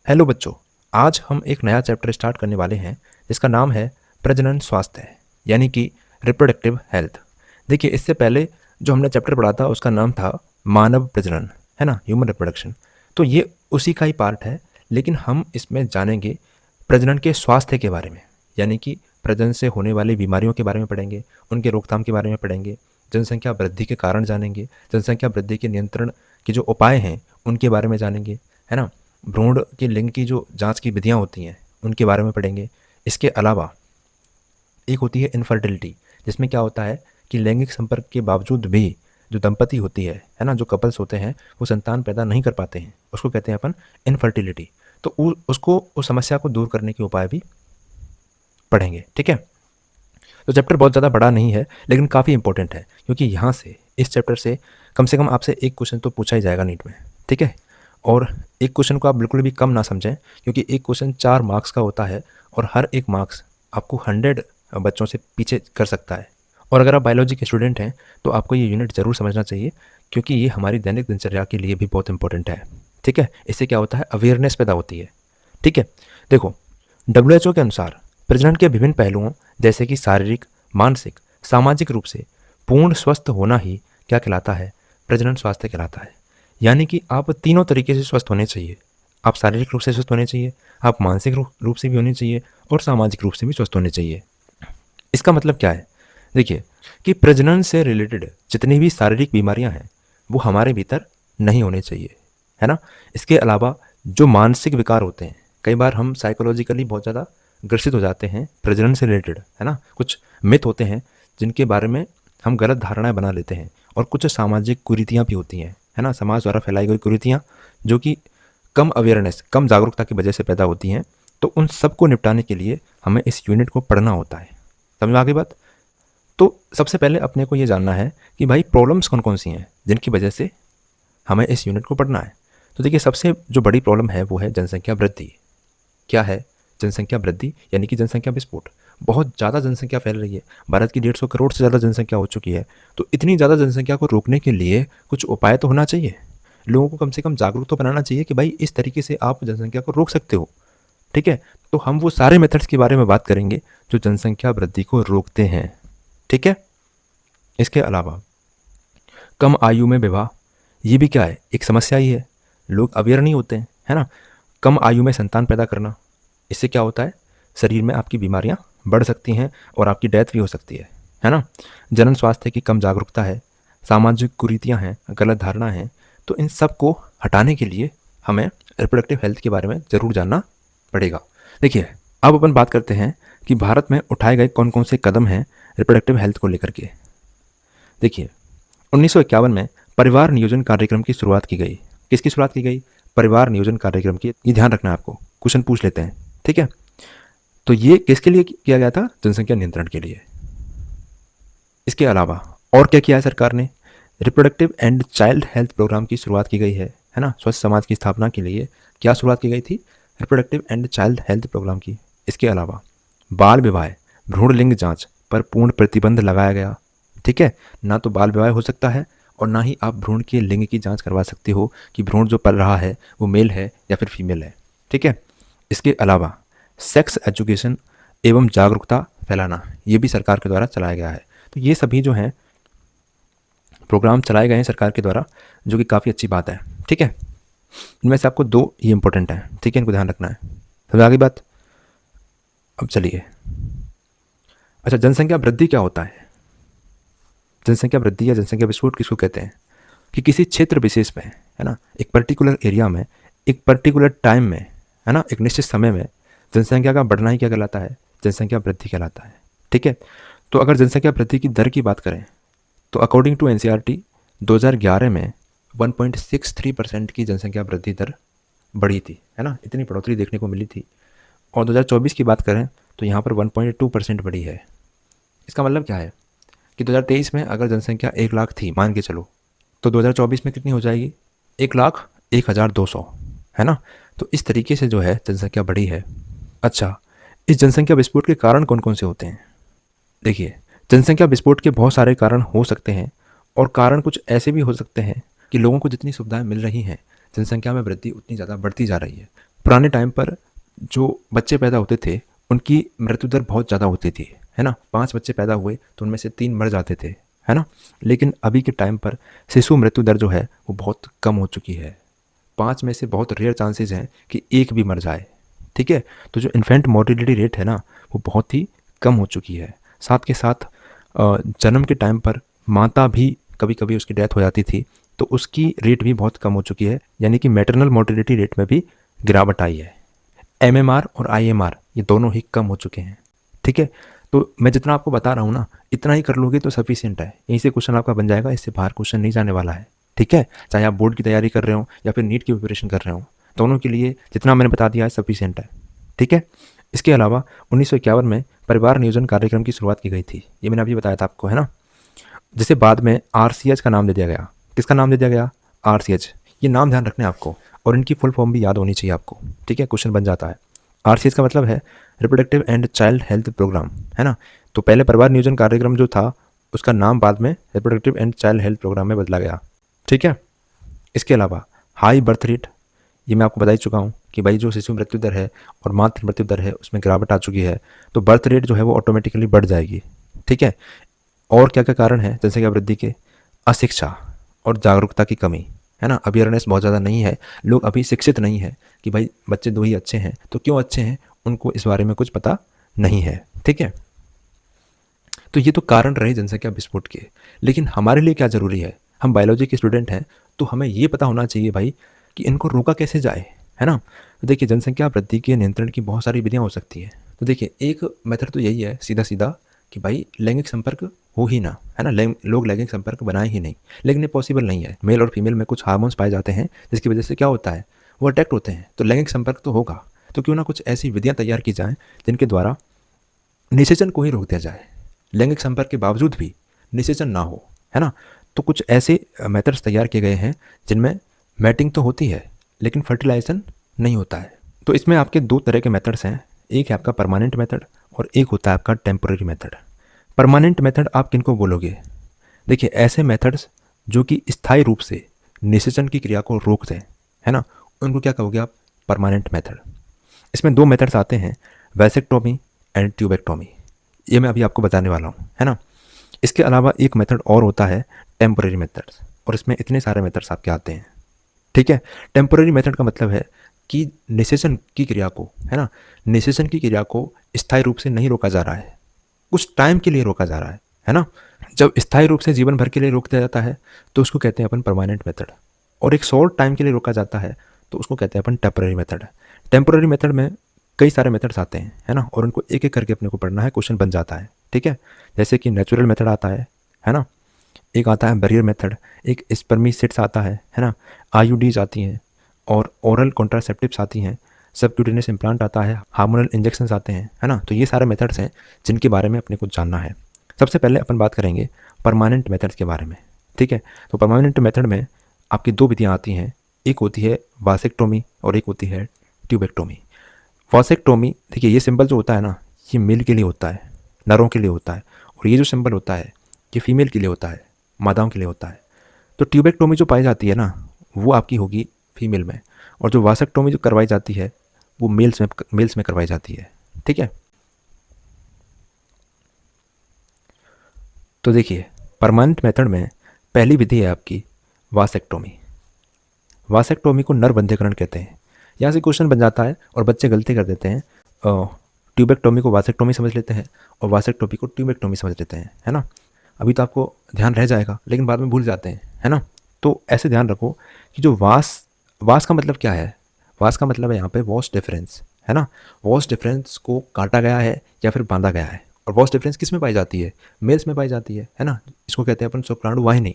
Hello बच्चों। आज हम एक नया चैप्टर स्टार्ट करने वाले हैं जिसका नाम है प्रजनन स्वास्थ्य, यानी कि रिप्रोडक्टिव हेल्थ। देखिए, इससे पहले जो हमने चैप्टर पढ़ा था उसका नाम था मानव प्रजनन, है ना, ह्यूमन रिप्रोडक्शन। तो ये उसी का ही पार्ट है, लेकिन हम इसमें जानेंगे प्रजनन के स्वास्थ्य के बारे में, यानी कि प्रजनन से होने वाली बीमारियों के बारे में पढ़ेंगे, उनके रोकथाम के बारे में पढ़ेंगे, जनसंख्या वृद्धि के कारण जानेंगे, जनसंख्या वृद्धि के नियंत्रण के जो उपाय हैं उनके बारे में जानेंगे, है ना। भ्रूण के लिंग की जो जांच की विधियां होती हैं उनके बारे में पढ़ेंगे। इसके अलावा एक होती है इनफर्टिलिटी, जिसमें क्या होता है कि लैंगिक संपर्क के बावजूद भी जो दंपति होती है ना, जो कपल्स होते हैं वो संतान पैदा नहीं कर पाते हैं, उसको कहते हैं अपन इनफर्टिलिटी। तो उसको उस समस्या को दूर करने के उपाय भी पढ़ेंगे, ठीक है। तो चैप्टर बहुत ज़्यादा बड़ा नहीं है, लेकिन काफ़ी इंपॉर्टेंट है, क्योंकि यहाँ से इस चैप्टर से कम आपसे एक क्वेश्चन तो पूछा ही जाएगा नीट में, ठीक है। और एक क्वेश्चन को आप बिल्कुल भी कम ना समझें, क्योंकि एक क्वेश्चन 4 मार्क्स का होता है और हर एक मार्क्स आपको 100 बच्चों से पीछे कर सकता है। और अगर आप बायोलॉजी के स्टूडेंट हैं तो आपको ये यूनिट ज़रूर समझना चाहिए, क्योंकि ये हमारी दैनिक दिनचर्या के लिए भी बहुत इंपॉर्टेंट है, ठीक है। इससे क्या होता है, अवेयरनेस पैदा होती है, ठीक है। देखो, WHO के अनुसार प्रजनन के विभिन्न पहलुओं जैसे कि शारीरिक, मानसिक, सामाजिक रूप से पूर्ण स्वस्थ होना ही क्या कहलाता है, प्रजनन स्वास्थ्य कहलाता है। यानी कि आप तीनों तरीके से स्वस्थ होने चाहिए। आप शारीरिक रूप से स्वस्थ होने चाहिए, आप मानसिक रूप से भी होने चाहिए, और सामाजिक रूप से भी स्वस्थ होने चाहिए। इसका मतलब क्या है, देखिए कि प्रजनन से रिलेटेड जितनी भी शारीरिक बीमारियां हैं वो हमारे भीतर नहीं होने चाहिए, है ना। इसके अलावा जो मानसिक विकार होते हैं, कई बार हम साइकोलॉजिकली बहुत ज़्यादा ग्रसित हो जाते हैं प्रजनन से रिलेटेड, है ना। कुछ मिथ होते हैं जिनके बारे में हम गलत धारणाएं बना लेते हैं, और कुछ सामाजिक कुरीतियाँ भी होती हैं, है ना, समाज द्वारा फैलाई गई कुरीतियाँ, जो कि कम अवेयरनेस, कम जागरूकता की वजह से पैदा होती हैं। तो उन सबको निपटाने के लिए हमें इस यूनिट को पढ़ना होता है। समझ में आ गई बात। तो सबसे पहले अपने को ये जानना है कि भाई प्रॉब्लम्स कौन कौन सी हैं जिनकी वजह से हमें इस यूनिट को पढ़ना है। तो देखिए, सबसे जो बड़ी प्रॉब्लम है वो है जनसंख्या वृद्धि। क्या है जनसंख्या वृद्धि, यानी कि जनसंख्या विस्फोट। बहुत ज़्यादा जनसंख्या फैल रही है, भारत की 150 करोड़ से ज़्यादा जनसंख्या हो चुकी है। तो इतनी ज़्यादा जनसंख्या को रोकने के लिए कुछ उपाय तो होना चाहिए, लोगों को कम से कम जागरूक तो बनाना चाहिए कि भाई इस तरीके से आप जनसंख्या को रोक सकते हो, ठीक है। तो हम वो सारे मेथड्स के बारे में बात करेंगे जो जनसंख्या वृद्धि को रोकते हैं, ठीक है। इसके अलावा कम आयु में विवाह, ये भी क्या है, एक समस्या ही है। लोग अवेयर नहीं होते हैं, है ना। कम आयु में संतान पैदा करना, इससे क्या होता है, शरीर में आपकी बीमारियां बढ़ सकती हैं और आपकी डेथ भी हो सकती है ना। जनन स्वास्थ्य की कम जागरूकता है, सामाजिक कुरीतियां हैं, गलत धारणा है। तो इन सब को हटाने के लिए हमें रिप्रोडक्टिव हेल्थ के बारे में ज़रूर जानना पड़ेगा। देखिए, अब अपन बात करते हैं कि भारत में उठाए गए कौन कौन से कदम हैं रिप्रोडक्टिव हेल्थ को लेकर के। देखिए, 1951 में परिवार नियोजन कार्यक्रम की शुरुआत की गई। किसकी शुरुआत की गई, परिवार नियोजन कार्यक्रम की। ये ध्यान रखना है आपको, क्वेश्चन पूछ लेते हैं, ठीक है। तो ये किसके लिए किया गया था, जनसंख्या नियंत्रण के लिए। इसके अलावा और क्या किया है सरकार ने, reproductive and child health programme की शुरुआत की गई है ना। स्वस्थ समाज की स्थापना के लिए क्या शुरुआत की गई थी, reproductive and child health programme की। इसके अलावा बाल विवाह, भ्रूण लिंग जांच पर पूर्ण प्रतिबंध लगाया गया, ठीक है। ना तो बाल विवाह हो सकता है और ना ही आप भ्रूण के लिंग की जांच करवा सकते हो कि भ्रूण जो पल रहा है वो मेल है या फिर फीमेल है, ठीक है। इसके अलावा सेक्स एजुकेशन एवं जागरूकता फैलाना, ये भी सरकार के द्वारा चलाया गया है। तो ये सभी जो हैं प्रोग्राम चलाए गए हैं सरकार के द्वारा, जो कि काफ़ी अच्छी बात है, ठीक है। इनमें से आपको 2 ये इंपॉर्टेंट है, ठीक है, इनको ध्यान रखना है। समझ आ गई बात। अब चलिए, अच्छा, जनसंख्या वृद्धि क्या होता है। जनसंख्या वृद्धि या जनसंख्या विस्फोट किसको कहते हैं, कि किसी क्षेत्र विशेष में, है ना, एक पर्टिकुलर एरिया में, एक पर्टिकुलर टाइम में, है ना, एक निश्चित समय में जनसंख्या का बढ़ना ही क्या कहलाता है, जनसंख्या वृद्धि कहलाता है, ठीक है। तो अगर जनसंख्या वृद्धि की दर की बात करें तो अकॉर्डिंग टू एनसीईआरटी 2011 में 1.63% की जनसंख्या वृद्धि दर बढ़ी थी, है ना, इतनी बढ़ोतरी देखने को मिली थी। और 2024 की बात करें तो यहाँ पर 1.2% बढ़ी है। इसका मतलब क्या है कि 2023 में अगर जनसंख्या 1 लाख थी, मान के चलो, तो 2024 में कितनी हो जाएगी, 1,01,200, है ना। तो इस तरीके से जो है जनसंख्या बढ़ी है। अच्छा, इस जनसंख्या विस्फोट के कारण कौन कौन से होते हैं। देखिए, जनसंख्या विस्फोट के बहुत सारे कारण हो सकते हैं, और कारण कुछ ऐसे भी हो सकते हैं कि लोगों को जितनी सुविधाएं मिल रही हैं, जनसंख्या में वृद्धि उतनी ज़्यादा बढ़ती जा रही है। पुराने टाइम पर जो बच्चे पैदा होते थे उनकी मृत्यु दर बहुत ज़्यादा होती थी, है ना। 5 बच्चे पैदा हुए तो उनमें से 3 मर जाते थे, है ना। लेकिन अभी के टाइम पर शिशु मृत्यु दर जो है वो बहुत कम हो चुकी है। 5 में से बहुत रेयर चांसेस हैं कि एक भी मर जाए, ठीक है। तो जो इन्फेंट मोर्टिलिटी रेट है ना वो बहुत ही कम हो चुकी है। साथ के साथ जन्म के टाइम पर माता भी कभी कभी उसकी डेथ हो जाती थी, तो उसकी रेट भी बहुत कम हो चुकी है, यानी कि मैटरनल मोर्टिलिटी रेट में भी गिरावट आई है। एमएमआर और आईएमआर ये दोनों ही कम हो चुके हैं, ठीक है। तो मैं जितना आपको बता रहा हूँ ना इतना ही कर लोगे तो सफिशिएंट है। यहीं से क्वेश्चन आपका बन जाएगा, इससे बाहर क्वेश्चन नहीं जाने वाला है, ठीक है। चाहे आप बोर्ड की तैयारी कर रहे हो या फिर नीट की प्रिपरेशन कर रहे हो, दोनों के लिए जितना मैंने बता दिया है सफिशिएंट है, ठीक है। इसके अलावा 1951 में परिवार नियोजन कार्यक्रम की शुरुआत की गई थी, ये मैंने अभी बताया था आपको, है ना। जिसे बाद में आरसीएच का नाम दे दिया गया। किसका नाम दे दिया गया? आरसीएच। ये नाम ध्यान रखने आपको, और इनकी फुल फॉर्म भी याद होनी चाहिए आपको, ठीक है। क्वेश्चन बन जाता है। आरसीएच का मतलब है reproductive and child health programme, है ना। तो पहले परिवार नियोजन कार्यक्रम जो था उसका नाम बाद में reproductive and child health programme में बदला गया, ठीक है। इसके अलावा हाई बर्थ रेट, ये मैं आपको बता ही चुका हूँ कि भाई जो शिशु मृत्यु दर है और मातृ मृत्यु दर है उसमें गिरावट आ चुकी है, तो बर्थ रेट जो है वो ऑटोमेटिकली बढ़ जाएगी, ठीक है। और क्या क्या कारण है जनसंख्या वृद्धि के? अशिक्षा और जागरूकता की कमी, है ना। अवेयरनेस बहुत ज़्यादा नहीं है, लोग अभी शिक्षित नहीं है कि भाई बच्चे 2 ही अच्छे हैं, तो क्यों अच्छे हैं उनको इस बारे में कुछ पता नहीं है, ठीक है। तो ये तो कारण रहे जनसंख्या विस्फोट के, लेकिन हमारे लिए क्या ज़रूरी है? हम बायोलॉजी के स्टूडेंट हैं, तो हमें ये पता होना चाहिए भाई कि इनको रोका कैसे जाए, है ना। तो देखिए जनसंख्या वृद्धि के नियंत्रण की बहुत सारी विधियाँ हो सकती हैं। तो देखिए एक मेथड तो यही है सीधा सीधा कि भाई लैंगिक संपर्क हो ही ना, है ना। लोग लैंगिक संपर्क बनाए ही नहीं, लेकिन ये पॉसिबल नहीं है। मेल और फीमेल में कुछ हार्मोन्स पाए जाते हैं जिसकी वजह से क्या होता है, वो अट्रैक्ट होते हैं, तो लैंगिक संपर्क तो होगा। तो क्यों ना कुछ ऐसी विधियाँ तैयार की जाएँ जिनके द्वारा निषेचन को ही रोक दिया जाए, लैंगिक संपर्क के बावजूद भी निषेचन ना हो, है ना। तो कुछ ऐसे मेथड्स तैयार किए गए हैं जिनमें मैटिंग तो होती है लेकिन फर्टिलाइजेशन नहीं होता है। तो इसमें आपके 2 तरह के मेथड्स हैं, एक है आपका परमानेंट मेथड और एक होता है आपका टेम्पोररी मेथड। परमानेंट मेथड आप किनको बोलोगे? देखिए ऐसे मेथड्स जो कि स्थायी रूप से निषेचन की क्रिया को रोक दें, है ना, उनको क्या कहोगे आप? Permanent method. इसमें 2 मेथड्स आते हैं, वैसेक्टोमी एंड ट्यूबेक्टोमी। ये मैं अभी आपको बताने वाला हूँ, है ना। इसके अलावा एक मेथड और होता है टेम्पोररी मेथड्स, और इसमें इतने सारे मेथड्स आपके आते हैं, ठीक है। टेम्पोररी मेथड का मतलब है कि निषेचन की क्रिया को, है ना, निषेचन की क्रिया को स्थायी रूप से नहीं रोका जा रहा है, कुछ टाइम के लिए रोका जा रहा है ना। जब स्थायी रूप से जीवन भर के लिए रोक दिया जाता है तो उसको कहते हैं अपन परमानेंट मेथड, और एक शॉर्ट टाइम के लिए रोका जाता है तो उसको कहते हैं अपन टेम्पोररी मेथड। टेम्पोररी मेथड में कई सारे मेथड्स आते हैं, है ना, और उनको एक एक करके अपने को पढ़ना है, क्वेश्चन बन जाता है, ठीक है। जैसे कि नेचुरल मेथड आता है ना, एक आता है बैरियर मेथड, एक स्पर्मीसिड्स आता है ना, आईयूडीज आती हैं, और ओरल कॉन्ट्रासेप्टिव्स आती हैं, सबक्यूटेनियस इम्प्लांट आता है, हार्मोनल इंजेक्शंस आते हैं, है ना। तो ये सारे मेथड्स हैं जिनके बारे में अपने को जानना है। सबसे पहले अपन बात करेंगे परमानेंट मेथड्स के बारे में, ठीक है। तो परमानेंट मेथड में आपकी 2 विधियाँ आती हैं, एक होती है वासेक्टोमी और एक होती है ट्यूबेक्टोमी। वासेक्टोमी, देखिए ये सिंबल जो होता है ना ये मेल के लिए होता है, नरों के लिए होता है, और ये जो सिंबल होता है ये फीमेल के लिए होता है, मादाओं के लिए होता है। तो ट्यूबेक्टोमी जो पाई जाती है ना वो आपकी होगी फीमेल में, और जो वासेक्टोमी जो करवाई जाती है वो मेल्स में करवाई जाती है, ठीक है। तो देखिए परमानेंट मेथड में पहली विधि है आपकी वासेक्टोमी। वासेक्टोमी को नरबंधीकरण कहते हैं। यहाँ से क्वेश्चन बन जाता है और बच्चे गलती कर देते हैं, ट्यूबेक्टोमी को वासेक्टोमी समझ लेते हैं और वासेक्टोमी को ट्यूबेक्टोमी समझ लेते हैं, है ना। अभी तो आपको ध्यान रह जाएगा लेकिन बाद में भूल जाते हैं, है ना। तो ऐसे ध्यान रखो कि जो वास का मतलब क्या है? वास का मतलब है यहाँ पे वॉस डिफरेंस, है ना। वॉस डिफरेंस को काटा गया है या फिर बांधा गया है, और वॉस डिफरेंस किस में पाई जाती है? मेल्स में पाई जाती है ना। इसको कहते हैं अपन शुक्राणु वाहिनी,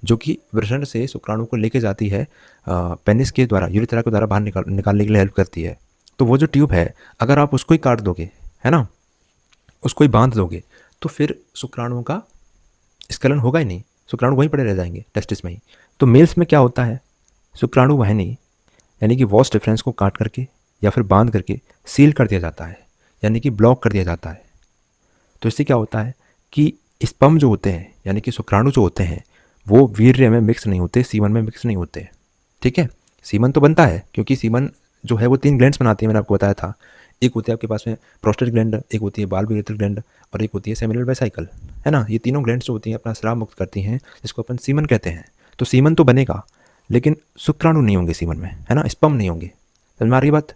जो कि वृषण से शुक्राणु को लेके जाती है पेनिस के द्वारा, यूरिथ्रा के द्वारा बाहर निकालने के लिए हेल्प करती है। तो वो जो ट्यूब है अगर आप उसको ही काट दोगे, है ना, उसको ही बांध दोगे, तो फिर शुक्राणुओं का स्खलन होगा ही नहीं, शुक्राणु वहीं पड़े रह जाएंगे टेस्टिस में ही। तो मेल्स में क्या होता है? शुक्राणु वाहिनी यानी कि वॉस डिफरेंस को काट करके या फिर बांध करके सील कर दिया जाता है, यानी कि ब्लॉक कर दिया जाता है। तो इससे क्या होता है कि स्पर्म जो होते हैं यानी कि शुक्राणु जो होते हैं वो वीर्य में मिक्स नहीं होते, सीमन में मिक्स नहीं होते, ठीक है। सीमन तो बनता है क्योंकि सीमन जो है वो 3 ग्लैंड्स बनाती है, मैंने आपको बताया था। एक होती है आपके पास में प्रोस्टेट ग्लैंड, एक होती है बाल यूरेथ्रल ग्लैंड और एक होती है सेमिनल वेसिकल, है ना। ये तीनों ग्लैंड्स जो होती हैं अपना स्राव मुक्त करती हैं, जिसको अपन सीमन कहते हैं। तो सीमन तो बनेगा लेकिन शुक्राणु नहीं होंगे सीमन में, है ना, स्पर्म नहीं होंगे। समझ में आ रही बात।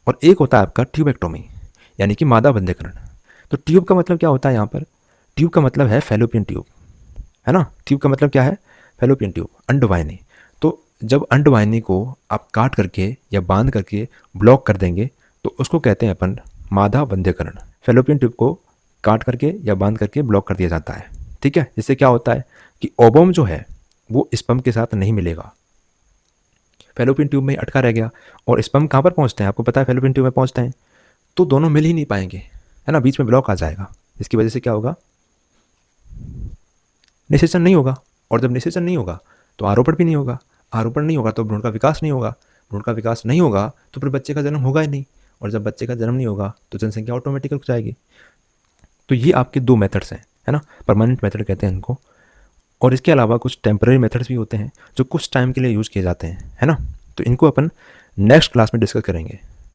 और एक होता है आपका ट्यूबेक्टोमी, यानी कि मादा बंधीकरण। तो ट्यूब का मतलब क्या होता है यहाँ पर? ट्यूब का मतलब है फैलोपियन ट्यूब, है ना। ट्यूब का मतलब क्या है? फैलोपियन ट्यूब, अंडवाहिनी। तो जब अंडवाहिनी को आप काट करके या बांध करके ब्लॉक कर देंगे तो उसको कहते हैं अपन मादा बंधीकरण। फैलोपियन ट्यूब को काट करके या बांध करके ब्लॉक कर दिया जाता है, ठीक है। जिससे क्या होता है कि ओवम जो है वो स्पर्म के साथ नहीं मिलेगा, फैलोपियन ट्यूब में ही अटका रह गया। और स्पर्म कहाँ पर पहुँचते हैं? आपको पता है फैलोपियन ट्यूब में पहुँचते हैं तो दोनों मिल ही नहीं पाएंगे, है ना, बीच में ब्लॉक आ जाएगा। इसकी वजह से क्या होगा? निषेचन नहीं होगा। और जब निषेचन नहीं होगा तो आरोपण भी नहीं होगा। आरोपण नहीं होगा तो भ्रूण का विकास नहीं होगा। भ्रूण का विकास नहीं होगा तो फिर बच्चे का जन्म होगा ही नहीं। और जब बच्चे का जन्म नहीं होगा तो जनसंख्या ऑटोमेटिकली रुक जाएगी। तो ये आपके 2 मेथड्स हैं, है ना, परमानेंट मेथड कहते हैं इनको। और इसके अलावा कुछ टेम्पररी मेथड्स भी होते हैं जो कुछ टाइम के लिए यूज़ किए जाते हैं, है ना। तो इनको अपन नेक्स्ट क्लास में डिस्कस करेंगे।